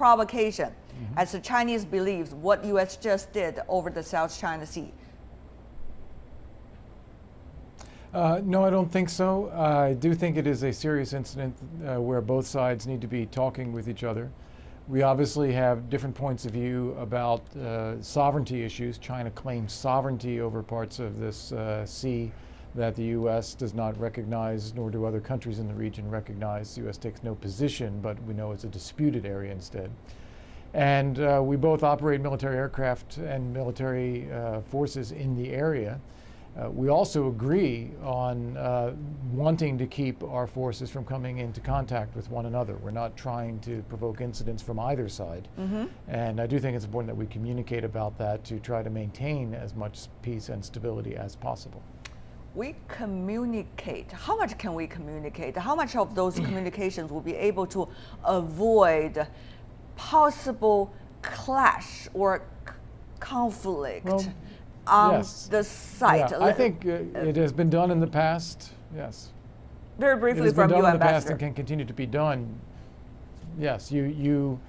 provocation, as the Chinese believes what U.S. just did over the South China Sea? No, I don't think so. I do think it is a serious incident where both sides need to be talking with each other. We obviously have different points of view about sovereignty issues. China claims sovereignty over parts of this sea that the U.S. does not recognize, nor do other countries in the region recognize. The U.S. takes no position, but we know it's a disputed area instead. And we both operate military aircraft and military forces in the area. We also agree on wanting to keep our forces from coming into contact with one another. We're not trying to provoke incidents from either side. And I do think it's important that we communicate about that to try to maintain as much peace and stability as possible. We communicate. How much can we communicate? How much of those communications will be able to avoid possible clash or conflict? Well, yes. The site. Yeah, I think it has been done in the past, yes. Very briefly it has from been you, done in the past Ambassador. and can continue to be done. Yes, you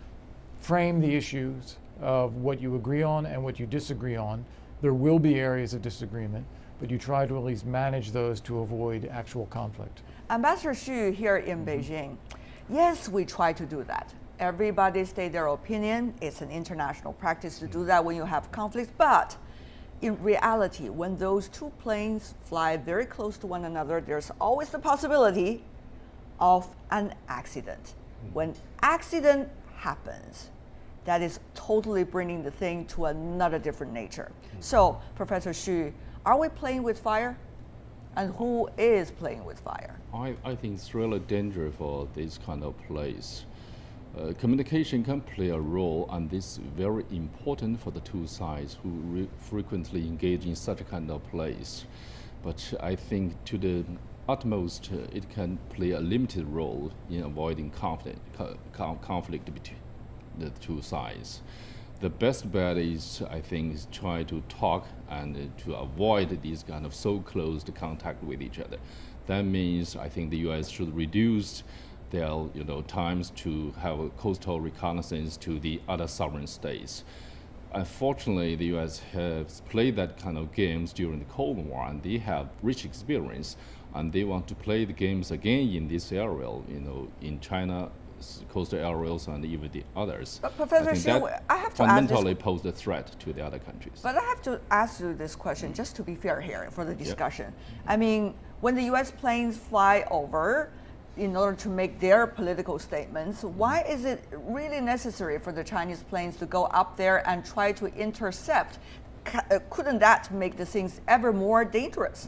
frame the issues of what you agree on and what you disagree on. There will be areas of disagreement, but you try to at least manage those to avoid actual conflict. Ambassador Xu here in Beijing, yes, we try to do that. Everybody state their opinion. It's an international practice to do that when you have conflicts, but in reality, when those two planes fly very close to one another, there's always the possibility of an accident. When accident happens, that is totally bringing the thing to another different nature. So, Professor Xu, are we playing with fire? And who is playing with fire? I think it's really dangerous for this kind of place. Communication can play a role, and this is very important for the two sides who frequently engage in such a kind of place. But I think to the utmost, it can play a limited role in avoiding conflict between the two sides. The best bet is, I think, is try to talk and to avoid these kind of so close contact with each other. That means I think the U.S. should reduce their times to have a coastal reconnaissance to the other sovereign states. Unfortunately, the U.S. has played that kind of games during the Cold War, and they have rich experience, and they want to play the games again in this area, in China, coastal areas, and even the others. But Professor Xu, I have to fundamentally pose a threat to the other countries. But I have to ask you this question, just to be fair here for the discussion. I mean, when the U.S. planes fly over, in order to make their political statements, why is it really necessary for the Chinese planes to go up there and try to intercept? Couldn't that make the things ever more dangerous?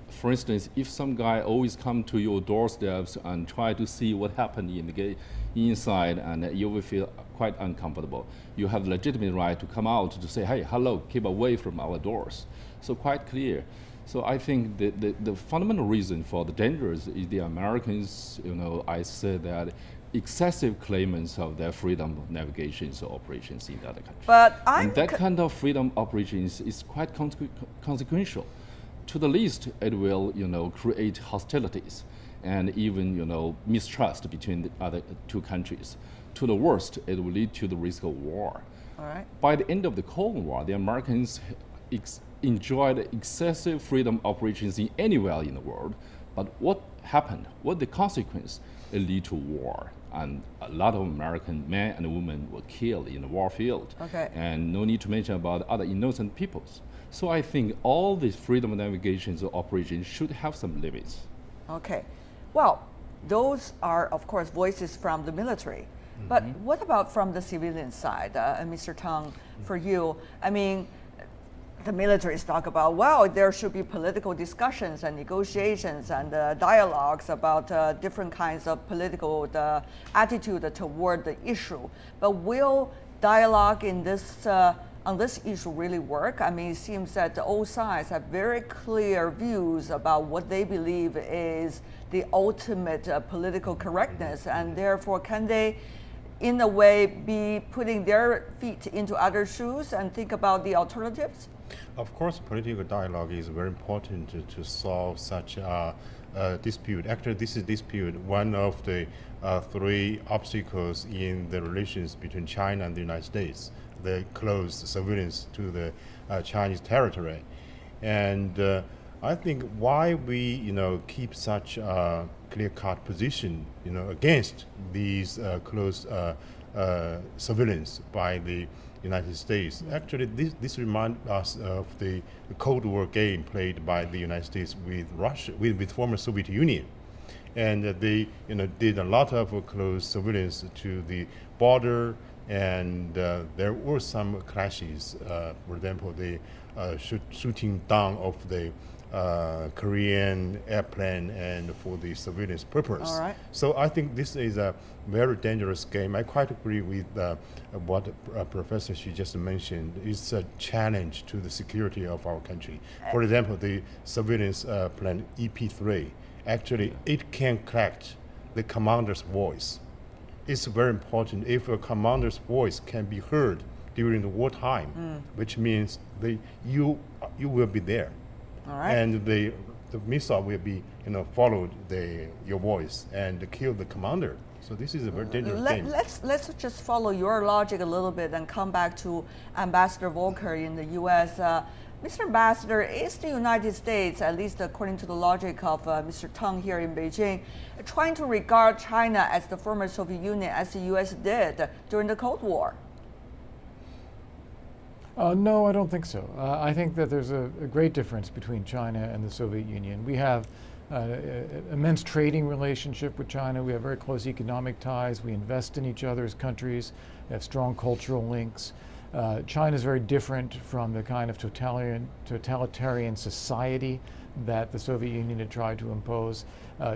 For instance, if some guy always come to your doorsteps and try to see what happened in the inside, and you will feel quite uncomfortable. You have legitimate right to come out to say, hey, hello, keep away from our doors. So quite clear. So I think the fundamental reason for the dangers is the Americans, I said that excessive claimants of their freedom of navigation operations in the other countries. But and that kind of freedom operations is quite consequential. To the least, it will, create hostilities and even, mistrust between the other two countries. To the worst, it will lead to the risk of war. All right. By the end of the Cold War, the Americans enjoyed excessive freedom operations in anywhere in the world. But what happened? What the consequence? It led to war. And a lot of American men and women were killed in the war field. Okay. And no need to mention about other innocent peoples. So I think all these freedom of navigation operations should have some limits. Okay. Well, those are, of course, voices from the military. But what about from the civilian side? Mr. Teng, for you, I mean, the militaries talk about, well, there should be political discussions and negotiations and dialogues about different kinds of political attitude toward the issue. But will dialogue in this on this issue really work? I mean, it seems that all sides have very clear views about what they believe is the ultimate political correctness, and therefore can they, in a way, be putting their feet into other shoes and think about the alternatives? Of course, political dialogue is very important to solve such a dispute. Actually, this is dispute one of the three obstacles in the relations between China and the United States: the close surveillance to the Chinese territory, and I think why we keep such a clear-cut position against these close surveillance by the United States. Actually, this reminds us of the Cold War game played by the United States with Russia, with former Soviet Union, and they did a lot of close surveillance to the border, and there were some clashes. For example, the shooting down of the Korean airplane and for the surveillance purpose. All right. So I think this is a very dangerous game. I quite agree with what Professor Xu just mentioned. It's a challenge to the security of our country. For example, the surveillance plane EP-3, actually it can collect the commander's voice. It's very important. If a commander's voice can be heard during the wartime, which means you will be there. All right. And the missile will be, followed your voice and kill the commander. So this is a very dangerous game. Let's just follow your logic a little bit and come back to Ambassador Volker in the U.S. Mr. Ambassador, is the United States, at least according to the logic of Mr. Teng here in Beijing, trying to regard China as the former Soviet Union, as the U.S. did during the Cold War? No, I don't think so. I think that there's a great difference between China and the Soviet Union. We have immense trading relationship with China. We have very close economic ties. We invest in each other's countries. We have strong cultural links. China is very different from the kind of totalitarian society that the Soviet Union had tried to impose.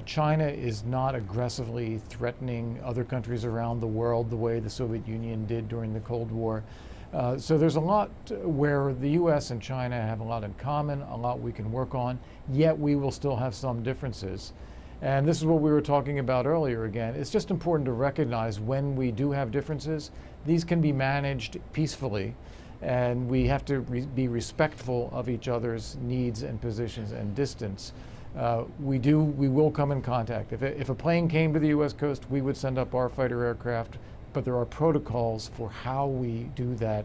China is not aggressively threatening other countries around the world the way the Soviet Union did during the Cold War. So there's a lot where the U.S. and China have a lot in common, a lot we can work on, yet we will still have some differences. And this is what we were talking about earlier again. It's just important to recognize when we do have differences, these can be managed peacefully, and we have to be respectful of each other's needs and positions and distance. We will come in contact. If a plane came to the U.S. coast, we would send up our fighter aircraft, but there are protocols for how we do that.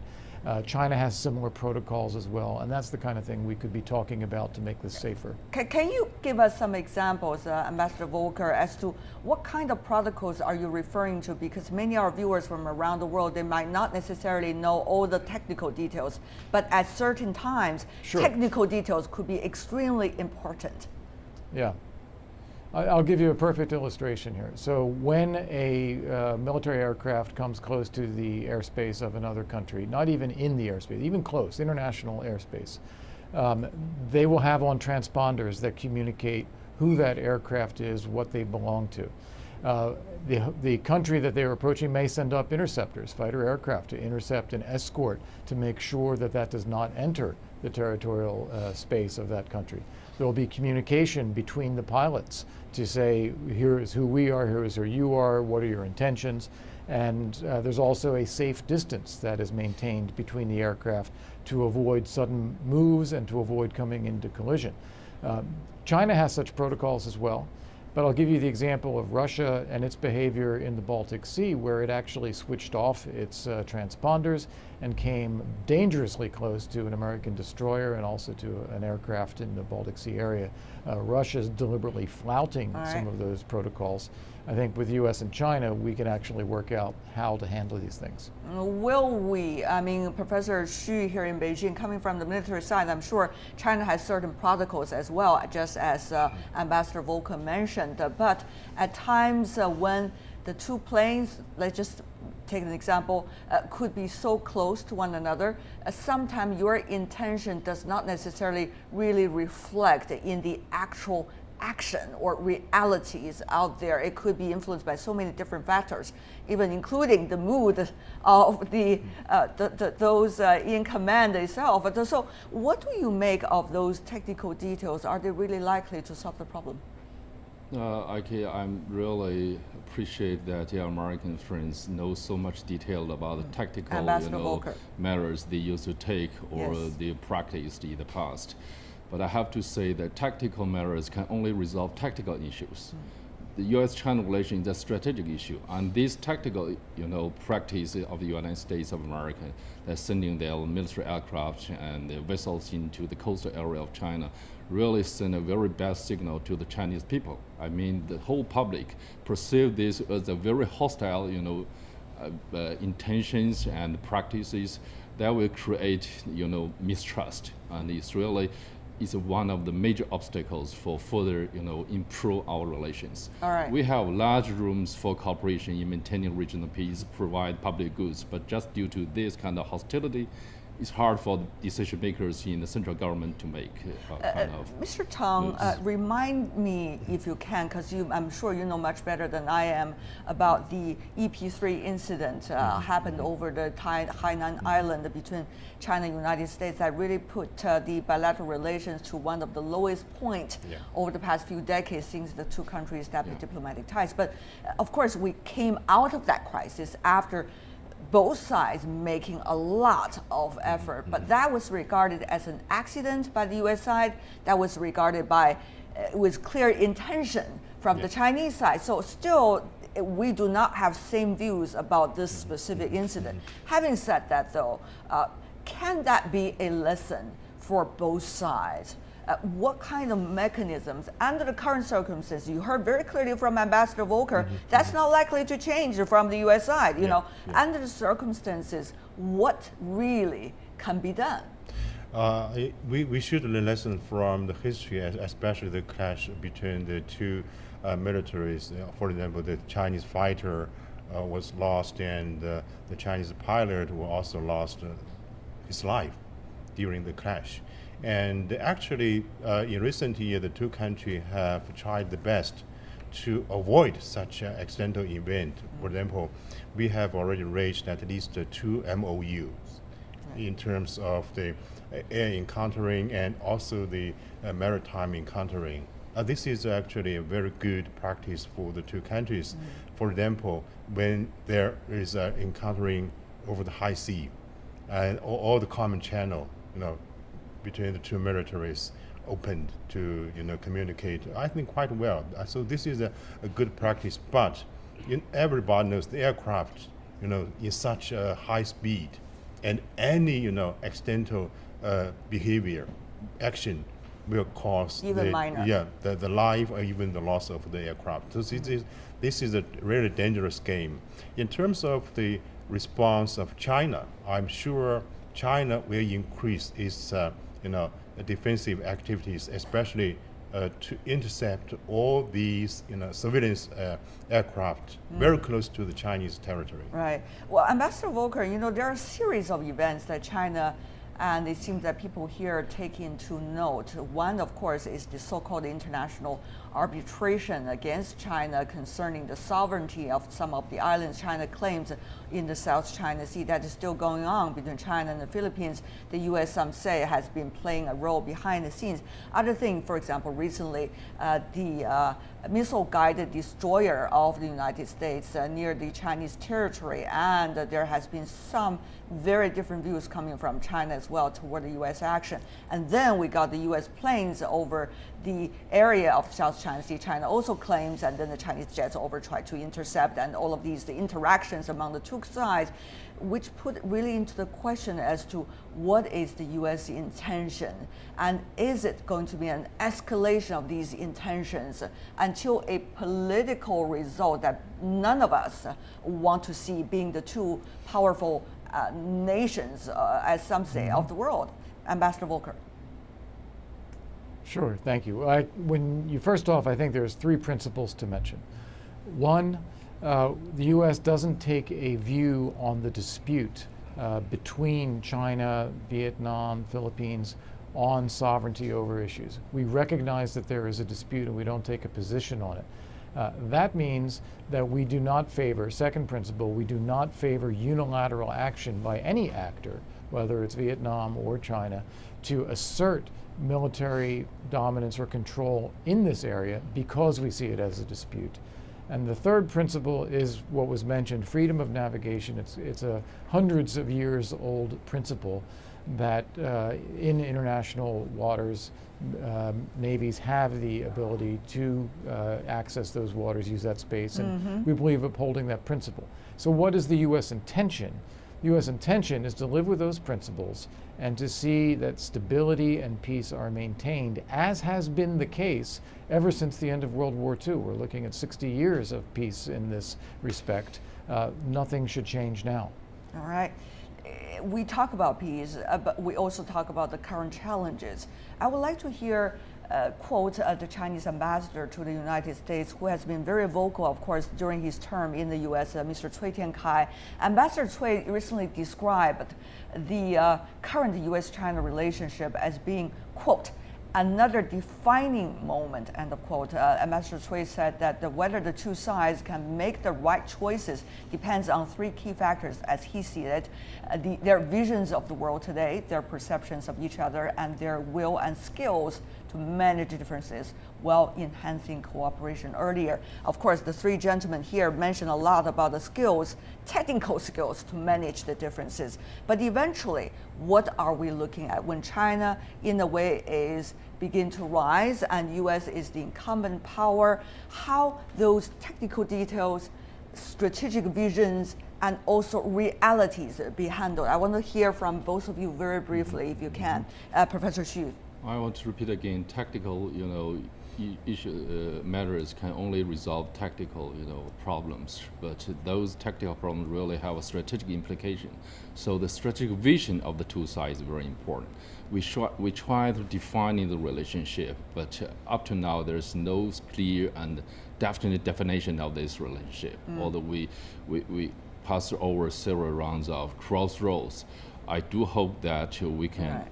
China has similar protocols as well, and that's the kind of thing we could be talking about to make this safer. Can you give us some examples, Ambassador Volker, as to what kind of protocols are you referring to? Because many of our viewers from around the world, they might not necessarily know all the technical details, but at certain times, Sure. Technical details could be extremely important. Yeah. I'll give you a perfect illustration here. So when a military aircraft comes close to the airspace of another country, not even in the airspace, even close, international airspace, they will have on transponders that communicate who that aircraft is, what they belong to. The country that they're approaching may send up interceptors, fighter aircraft, to intercept and escort to make sure that that does not enter the territorial space of that country. There will be communication between the pilots to say, here is who we are, here is who you are, what are your intentions, and there's also a safe distance that is maintained between the aircraft to avoid sudden moves and to avoid coming into collision. China has such protocols as well, but I'll give you the example of Russia and its behavior in the Baltic Sea, where it actually switched off its transponders and came dangerously close to an American destroyer and also to an aircraft in the Baltic Sea area. Russia is deliberately flouting some of those protocols. I think with U.S. and China, we can actually work out how to handle these things. Will we? I mean, Professor Xu here in Beijing, coming from the military side, I'm sure China has certain protocols as well, just as Ambassador Volker mentioned. But at times when the two planes, let's just take an example, could be so close to one another, sometimes your intention does not necessarily really reflect in the actual action or realities out there. It could be influenced by so many different factors, even including the mood of those in command itself. So what do you make of those technical details? Are they really likely to solve the problem? I'm really appreciate that your American friends know so much detail about the tactical matters they used to take or they practiced in the past. But I have to say that tactical matters can only resolve tactical issues. the U.S.-China relation is a strategic issue, and this tactical, practice of the United States of America, that sending their military aircraft and their vessels into the coastal area of China, really send a very bad signal to the Chinese people. I mean, the whole public perceive this as a very hostile, intentions and practices that will create, mistrust, and it's really is one of the major obstacles for further, improve our relations. All right. We have large rooms for cooperation in maintaining regional peace, provide public goods, but just due to this kind of hostility, it's hard for decision makers in the central government to make Mr. Teng, remind me if you can, because I'm sure you know much better than I am about the EP3 incident happened over the Hainan Island between China and the United States that really put the bilateral relations to one of the lowest point over the past few decades since the two countries established diplomatic ties. But of course, we came out of that crisis after both sides making a lot of effort, but that was regarded as an accident by the U.S. side. That was regarded with clear intention from the Chinese side. So still, we do not have same views about this specific incident. Having said that, though, can that be a lesson for both sides? What kind of mechanisms, under the current circumstances, you heard very clearly from Ambassador Volker, that's not likely to change from the U.S. side. Under the circumstances, what really can be done? We should learn lessons from the history, especially the clash between the two militaries. For example, the Chinese fighter was lost, and the Chinese pilot who also lost his life during the clash. And actually, in recent years, the two countries have tried the best to avoid such an accidental event. For example, we have already reached at least 2 MOUs in terms of the air encountering and also the maritime encountering. This is actually a very good practice for the two countries. For example, when there is encountering over the high sea and all the common channel, between the two militaries opened to communicate, I think quite well. So this is a good practice, but everybody knows the aircraft in such a high speed, and any accidental behavior, action will cause even minor. The life or even the loss of the aircraft. So this is a really dangerous game. In terms of the response of China, I'm sure China will increase its defensive activities, especially to intercept all these surveillance aircraft very close to the Chinese territory. Right. Well, Ambassador Volker, there are a series of events that China, and it seems that people here are taking to note. One, of course, is the so-called international arbitration against China concerning the sovereignty of some of the islands China claims in the South China Sea. That is still going on between China and the Philippines. The U.S., some say, has been playing a role behind the scenes. Other thing, for example, recently, the missile-guided destroyer of the United States near the Chinese territory, and there has been some very different views coming from China as well toward the U.S. action. And then we got the U.S. planes over the area of South China Sea. China also claims, and then the Chinese jets over tried to intercept, and all of these, the interactions among the two sides, which put really into the question as to what is the U.S. intention, and is it going to be an escalation of these intentions until a political result that none of us want to see, being the two powerful nations, as some say, of the world. Ambassador Volker. Sure, thank you. First off, I think there's 3 principles to mention. One, the U.S. doesn't take a view on the dispute between China, Vietnam, Philippines on sovereignty over issues. We recognize that there is a dispute and we don't take a position on it. That means that we do not favor, second principle, we do not favor unilateral action by any actor, whether it's Vietnam or China, to assert military dominance or control in this area because we see it as a dispute. And the third principle is what was mentioned, freedom of navigation. It's a hundreds of years old principle that in international waters, navies have the ability to access those waters, use that space, and we believe upholding that principle. So what is the U.S. intention? The U.S. intention is to live with those principles and to see that stability and peace are maintained, as has been the case ever since the end of World War II. We're looking at 60 years of peace in this respect. Nothing should change now. All right. We talk about peace, but we also talk about the current challenges. I would like to hear quote the Chinese ambassador to the United States, who has been very vocal, of course, during his term in the U.S., Mr. Cui Tiankai. Ambassador Cui recently described the current U.S.-China relationship as being, quote, another defining moment, end of quote. Ambassador Cui said that whether the two sides can make the right choices depends on three key factors, as he sees it: their visions of the world today, their perceptions of each other, and their will and skills to manage differences while enhancing cooperation. Earlier, of course, the three gentlemen here mentioned a lot about the skills, technical skills to manage the differences. But eventually, what are we looking at when China, in a way, is begin to rise and U.S. is the incumbent power? How those technical details, strategic visions, and also realities be handled? I want to hear from both of you very briefly, if you can. Professor Xu. I want to repeat again, tactical, matters can only resolve tactical, problems. But those tactical problems really have a strategic implication. So the strategic vision of the two sides is very important. We try to define the relationship, but up to now there's no clear and definite definition of this relationship. Although we passed over several rounds of crossroads, I do hope that we can. Right.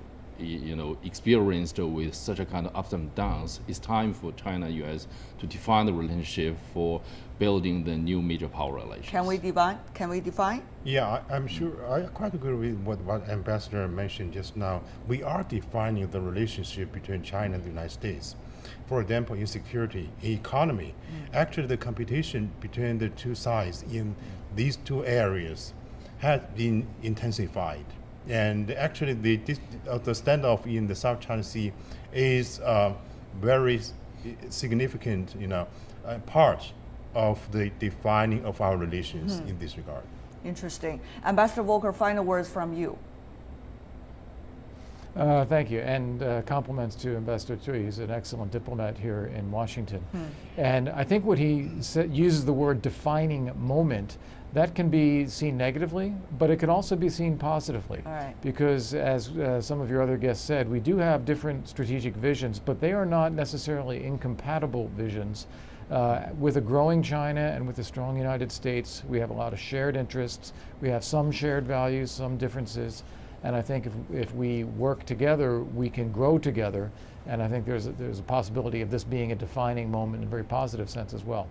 Experienced with such a kind of ups and downs, it's time for China and U.S. to define the relationship for building the new major power relations. Can we define? Yeah, I'm sure. I quite agree with what Ambassador mentioned just now. We are defining the relationship between China and the United States. For example, in security, economy. Actually, the competition between the two sides in these two areas has been intensified. And actually, the standoff in the South China Sea is very significant, part of the defining of our relations in this regard. Interesting. Ambassador Volker, final words from you. Thank you, and compliments to Ambassador Cui. He's an excellent diplomat here in Washington. And I think what he uses the word defining moment. That can be seen negatively, but it can also be seen positively. All right. Because as some of your other guests said, we do have different strategic visions, but they are not necessarily incompatible visions. With a growing China and with a strong United States, we have a lot of shared interests. We have some shared values, some differences. And I think if we work together, we can grow together. And I think there's a possibility of this being a defining moment in a very positive sense as well.